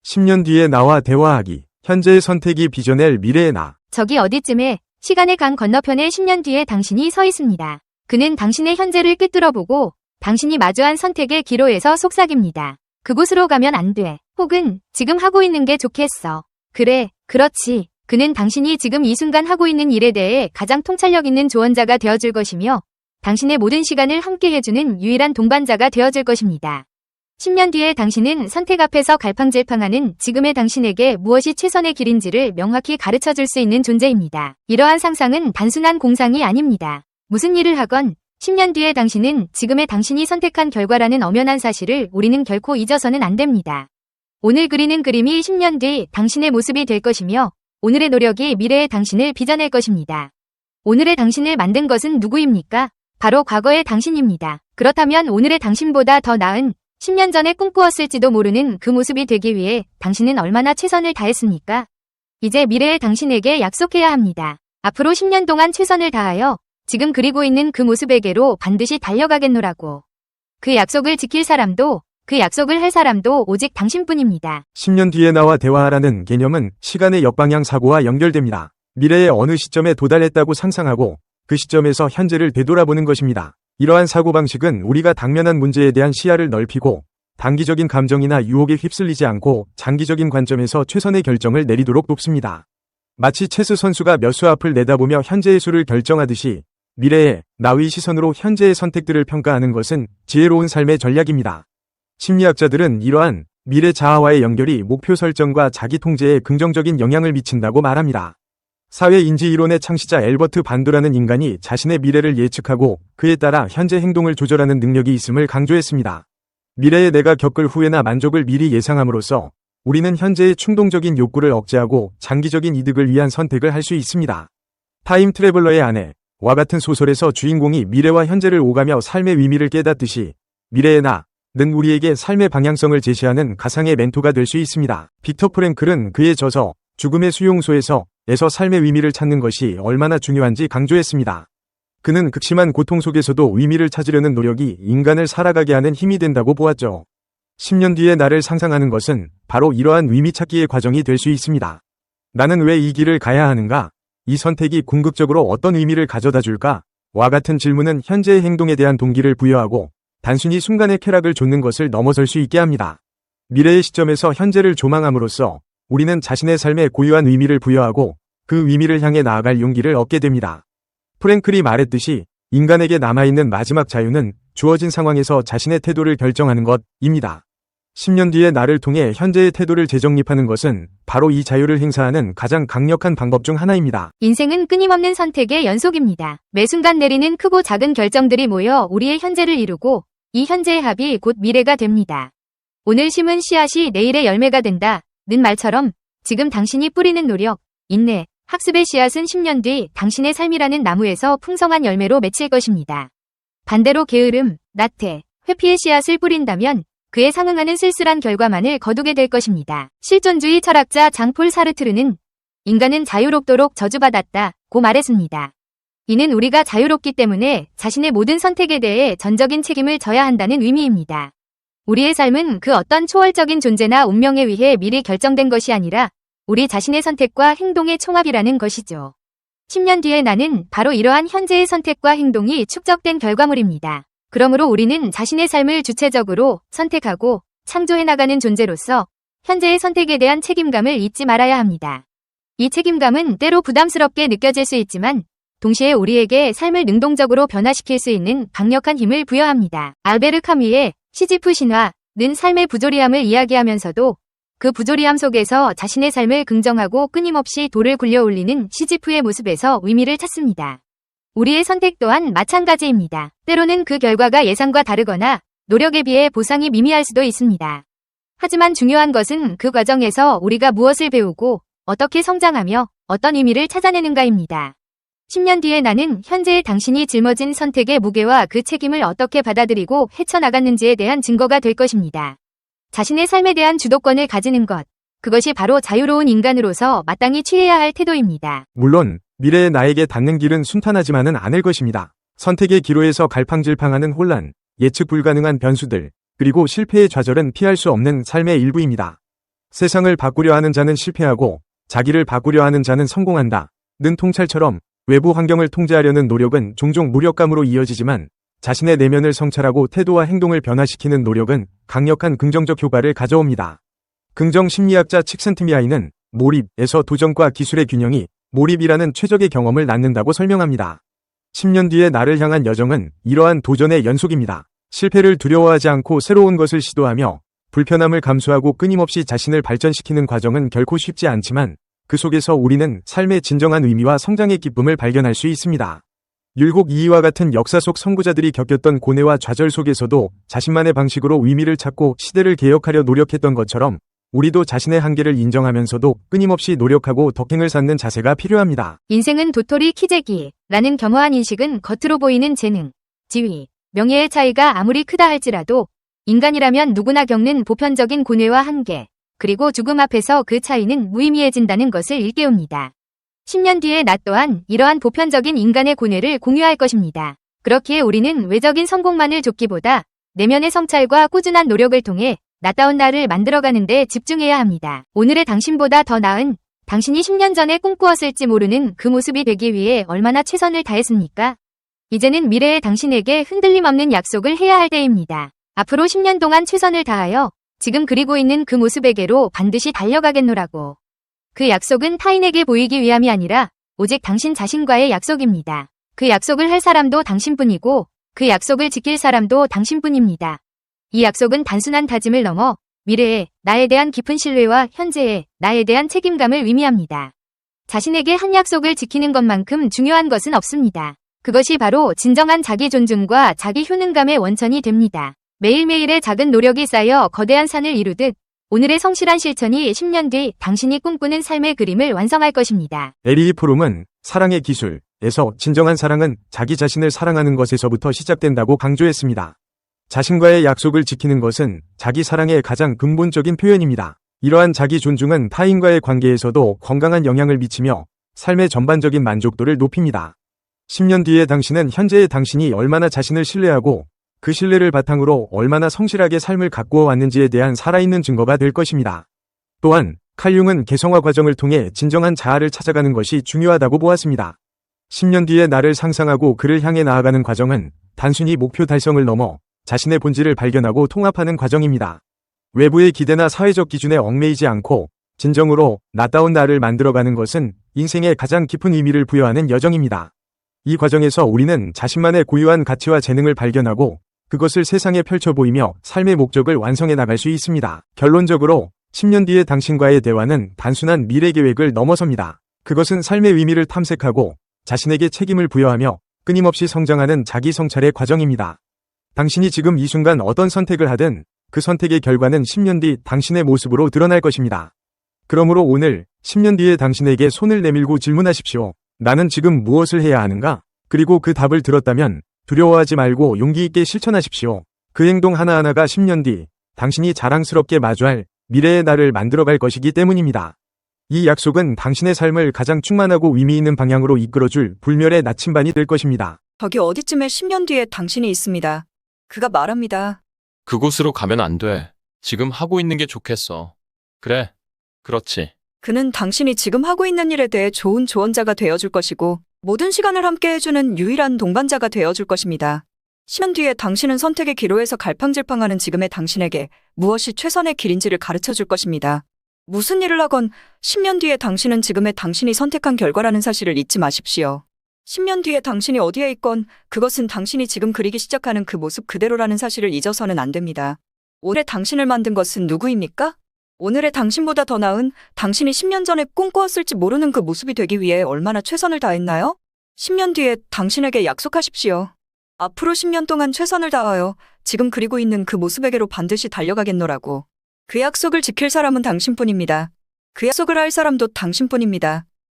10년 뒤에 나와 대화하기. 현재의 선택이 빚어낼 미래의 나. 저기 어디쯤에 시간의 강 건너편에 10년 뒤에 당신이 서 있습니다. 그는 당신의 현재를 꿰뚫어보고 당신이 마주한 선택의 기로에서 속삭입니다. 그곳으로 가면 안 돼. 혹은 지금 하고 있는 게 좋겠어. 그래, 그렇지. 그는 당신이 지금 이 순간 하고 있는 일에 대해 가장 통찰력 있는 조언자가 되어줄 것이며 당신의 모든 시간을 함께 해주는 유일한 동반자가 되어줄 것입니다. 10년 뒤에 당신은 선택 앞에서 갈팡질팡하는 지금의 당신에게 무엇이 최선의 길인지를 명확히 가르쳐줄 수 있는 존재입니다. 이러한 상상은 단순한 공상이 아닙니다. 무슨 일을 하건 10년 뒤에 당신은 지금의 당신이 선택한 결과라는 엄연한 사실을 우리는 결코 잊어서는 안 됩니다. 오늘 그리는 그림이 10년 뒤 당신의 모습이 될 것이며 오늘의 노력이 미래의 당신을 빚어낼 것입니다. 오늘의 당신을 만든 것은 누구입니까? 바로 과거의 당신입니다. 그렇다면 오늘의 당신보다 더 나은 10년 전에 꿈꾸었을지도 모르는 그 모습이 되기 위해 당신은 얼마나 최선을 다했습니까? 이제 미래의 당신에게 약속해야 합니다. 앞으로 10년 동안 최선을 다하여 지금 그리고 있는 그 모습에게로 반드시 달려가겠노라고. 그 약속을 지킬 사람도 그 약속을 할 사람도 오직 당신뿐입니다. 10년 뒤에 나와 대화하라는 개념은 시간의 역방향 사고와 연결됩니다. 미래의 어느 시점에 도달했다고 상상하고 그 시점에서 현재를 되돌아보는 것입니다. 이러한 사고방식은 우리가 당면한 문제에 대한 시야를 넓히고 단기적인 감정이나 유혹에 휩쓸리지 않고 장기적인 관점에서 최선의 결정을 내리도록 돕습니다. 마치 체스 선수가 몇 수 앞을 내다보며 현재의 수를 결정하듯이 미래의 나의 시선으로 현재의 선택들을 평가하는 것은 지혜로운 삶의 전략입니다. 심리학자들은 이러한 미래 자아와의 연결이 목표 설정과 자기 통제에 긍정적인 영향을 미친다고 말합니다. 사회인지 이론의 창시자 엘버트 반도라는 인간이 자신의 미래를 예측하고 그에 따라 현재 행동을 조절하는 능력이 있음을 강조했습니다. 미래에 내가 겪을 후회나 만족을 미리 예상함으로써 우리는 현재의 충동적인 욕구를 억제하고 장기적인 이득을 위한 선택을 할 수 있습니다. 타임 트래블러의 아내와 같은 소설에서 주인공이 미래와 현재를 오가며 삶의 의미를 깨닫듯이 미래의 나는 우리에게 삶의 방향성을 제시하는 가상의 멘토가 될 수 있습니다. 빅터 프랭클은 그의 저서 죽음의 수용소에서 삶의 의미를 찾는 것이 얼마나 중요한지 강조했습니다. 그는 극심한 고통 속에서도 의미를 찾으려는 노력이 인간을 살아가게 하는 힘이 된다고 보았죠. 10년 뒤의 나를 상상하는 것은 바로 이러한 의미 찾기의 과정이 될 수 있습니다. 나는 왜 이 길을 가야 하는가? 이 선택이 궁극적으로 어떤 의미를 가져다 줄까? 와 같은 질문은 현재의 행동에 대한 동기를 부여하고 단순히 순간의 쾌락을 좇는 것을 넘어설 수 있게 합니다. 미래의 시점에서 현재를 조망함으로써 우리는 자신의 삶에 고유한 의미를 부여하고 그 의미를 향해 나아갈 용기를 얻게 됩니다. 프랭클이 말했듯이 인간에게 남아있는 마지막 자유는 주어진 상황에서 자신의 태도를 결정하는 것입니다. 10년 뒤의 나를 통해 현재의 태도를 재정립하는 것은 바로 이 자유를 행사하는 가장 강력한 방법 중 하나입니다. 인생은 끊임없는 선택의 연속입니다. 매 순간 내리는 크고 작은 결정들이 모여 우리의 현재를 이루고 이 현재의 합이 곧 미래가 됩니다. 오늘 심은 씨앗이 내일의 열매가 된다. 는 말처럼 지금 당신이 뿌리는 노력, 인내, 학습의 씨앗은 10년 뒤 당신의 삶이라는 나무에서 풍성한 열매로 맺힐 것입니다. 반대로 게으름, 나태, 회피의 씨앗을 뿌린다면 그에 상응하는 쓸쓸한 결과만을 거두게 될 것입니다. 실존주의 철학자 장폴 사르트르는 인간은 자유롭도록 저주받았다고 말했습니다. 이는 우리가 자유롭기 때문에 자신의 모든 선택에 대해 전적인 책임을 져야 한다는 의미입니다. 우리의 삶은 그 어떤 초월적인 존재나 운명에 의해 미리 결정된 것이 아니라 우리 자신의 선택과 행동의 총합이라는 것이죠. 10년 뒤의 나는 바로 이러한 현재의 선택과 행동이 축적된 결과물입니다. 그러므로 우리는 자신의 삶을 주체적으로 선택하고 창조해 나가는 존재로서 현재의 선택에 대한 책임감을 잊지 말아야 합니다. 이 책임감은 때로 부담스럽게 느껴질 수 있지만 동시에 우리에게 삶을 능동적으로 변화시킬 수 있는 강력한 힘을 부여합니다. 알베르 카뮈의 시지프 신화는 삶의 부조리함을 이야기하면서도 그 부조리함 속에서 자신의 삶을 긍정하고 끊임없이 돌을 굴려 올리는 시지프의 모습에서 의미를 찾습니다. 우리의 선택 또한 마찬가지입니다. 때로는 그 결과가 예상과 다르거나 노력에 비해 보상이 미미할 수도 있습니다. 하지만 중요한 것은 그 과정에서 우리가 무엇을 배우고 어떻게 성장하며 어떤 의미를 찾아내는가입니다. 10년 뒤에 나는 현재의 당신이 짊어진 선택의 무게와 그 책임을 어떻게 받아들이고 헤쳐나갔는지에 대한 증거가 될 것입니다. 자신의 삶에 대한 주도권을 가지는 것, 그것이 바로 자유로운 인간으로서 마땅히 취해야 할 태도입니다. 물론 미래의 나에게 닿는 길은 순탄하지만은 않을 것입니다. 선택의 기로에서 갈팡질팡하는 혼란, 예측 불가능한 변수들, 그리고 실패의 좌절은 피할 수 없는 삶의 일부입니다. 세상을 바꾸려 하는 자는 실패하고 자기를 바꾸려 하는 자는 성공한다. 는 통찰처럼 외부 환경을 통제하려는 노력은 종종 무력감으로 이어지지만 자신의 내면을 성찰하고 태도와 행동을 변화시키는 노력은 강력한 긍정적 효과를 가져옵니다. 긍정 심리학자 칙센트미아이는 몰입에서 도전과 기술의 균형이 몰입이라는 최적의 경험을 낳는다고 설명합니다. 10년 뒤의 나를 향한 여정은 이러한 도전의 연속입니다. 실패를 두려워하지 않고 새로운 것을 시도하며 불편함을 감수하고 끊임없이 자신을 발전시키는 과정은 결코 쉽지 않지만 그 속에서 우리는 삶의 진정한 의미와 성장의 기쁨을 발견할 수 있습니다. 율곡 이이와 같은 역사 속 선구자들이 겪었던 고뇌와 좌절 속에서도 자신만의 방식으로 의미를 찾고 시대를 개혁하려 노력했던 것처럼 우리도 자신의 한계를 인정하면서도 끊임없이 노력하고 덕행을 쌓는 자세가 필요합니다. 인생은 도토리 키재기라는 겸허한 인식은 겉으로 보이는 재능, 지위, 명예의 차이가 아무리 크다 할지라도 인간이라면 누구나 겪는 보편적인 고뇌와 한계, 그리고 죽음 앞에서 그 차이는 무의미해진다는 것을 일깨웁니다. 10년 뒤에 나 또한 이러한 보편적인 인간의 고뇌를 공유할 것입니다. 그렇기에 우리는 외적인 성공만을 좇기보다 내면의 성찰과 꾸준한 노력을 통해 나다운 나를 만들어가는 데 집중해야 합니다. 오늘의 당신보다 더 나은, 당신이 10년 전에 꿈꾸었을지 모르는 그 모습이 되기 위해 얼마나 최선을 다했습니까? 이제는 미래의 당신에게 흔들림 없는 약속을 해야 할 때입니다. 앞으로 10년 동안 최선을 다하여 지금 그리고 있는 그 모습에게로 반드시 달려가겠노라고. 그 약속은 타인에게 보이기 위함이 아니라 오직 당신 자신과의 약속입니다. 그 약속을 할 사람도 당신뿐이고 그 약속을 지킬 사람도 당신뿐입니다. 이 약속은 단순한 다짐을 넘어 미래에 나에 대한 깊은 신뢰와 현재의 나에 대한 책임감을 의미합니다. 자신에게 한 약속을 지키는 것만큼 중요한 것은 없습니다. 그것이 바로 진정한 자기 존중과 자기 효능감의 원천이 됩니다. 매일매일의 작은 노력이 쌓여 거대한 산을 이루듯 오늘의 성실한 실천이 10년 뒤 당신이 꿈꾸는 삶의 그림을 완성할 것입니다. 에리히 프롬은 사랑의 기술에서 진정한 사랑은 자기 자신을 사랑하는 것에서부터 시작된다고 강조했습니다. 자신과의 약속을 지키는 것은 자기 사랑의 가장 근본적인 표현입니다. 이러한 자기 존중은 타인과의 관계에서도 건강한 영향을 미치며 삶의 전반적인 만족도를 높입니다. 10년 뒤의 당신은 현재의 당신이 얼마나 자신을 신뢰하고 그 신뢰를 바탕으로 얼마나 성실하게 삶을 가꾸어 왔는지에 대한 살아있는 증거가 될 것입니다. 또한 칼융은 개성화 과정을 통해 진정한 자아를 찾아가는 것이 중요하다고 보았습니다. 10년 뒤의 나를 상상하고 그를 향해 나아가는 과정은 단순히 목표 달성을 넘어 자신의 본질을 발견하고 통합하는 과정입니다. 외부의 기대나 사회적 기준에 얽매이지 않고 진정으로 나다운 나를 만들어가는 것은 인생의 가장 깊은 의미를 부여하는 여정입니다. 이 과정에서 우리는 자신만의 고유한 가치와 재능을 발견하고 그것을 세상에 펼쳐 보이며 삶의 목적을 완성해 나갈 수 있습니다. 결론적으로 10년 뒤의 당신과의 대화는 단순한 미래 계획을 넘어섭니다. 그것은 삶의 의미를 탐색하고 자신에게 책임을 부여하며 끊임없이 성장하는 자기 성찰의 과정입니다. 당신이 지금 이 순간 어떤 선택을 하든 그 선택의 결과는 10년 뒤 당신의 모습으로 드러날 것입니다. 그러므로 오늘 10년 뒤의 당신에게 손을 내밀고 질문하십시오. 나는 지금 무엇을 해야 하는가? 그리고 그 답을 들었다면 두려워하지 말고 용기 있게 실천하십시오. 그 행동 하나하나가 10년 뒤 당신이 자랑스럽게 마주할 미래의 나를 만들어갈 것이기 때문입니다. 이 약속은 당신의 삶을 가장 충만하고 의미 있는 방향으로 이끌어줄 불멸의 나침반이 될 것입니다. 저기 어디쯤에 10년 뒤에 당신이 있습니다. 그가 말합니다. 그곳으로 가면 안 돼. 지금 하고 있는 게 좋겠어. 그래. 그렇지. 그는 당신이 지금 하고 있는 일에 대해 좋은 조언자가 되어줄 것이고 모든 시간을 함께 해주는 유일한 동반자가 되어줄 것입니다. 10년 뒤에 당신은 선택의 기로에서 갈팡질팡하는 지금의 당신에게 무엇이 최선의 길인지를 가르쳐줄 것입니다. 무슨 일을 하건 10년 뒤에 당신은 지금의 당신이 선택한 결과라는 사실을 잊지 마십시오. 10년 뒤에 당신이 어디에 있건 그것은 당신이 지금 그리기 시작하는 그 모습 그대로라는 사실을 잊어서는 안 됩니다. 올해 당신을 만든 것은 누구입니까? 오늘의 당신보다 더 나은 당신이 10년 전에 꿈꾸었을지 모르는 그 모습이 되기 위해 얼마나 최선을 다했나요? 10년 뒤에 당신에게 약속하십시오. 앞으로 10년 동안 최선을 다하여 지금 그리고 있는 그 모습에게로 반드시 달려가겠노라고. 그 약속을 지킬 사람은 당신뿐입니다. 그 약속을 할 사람도 당신뿐입니다.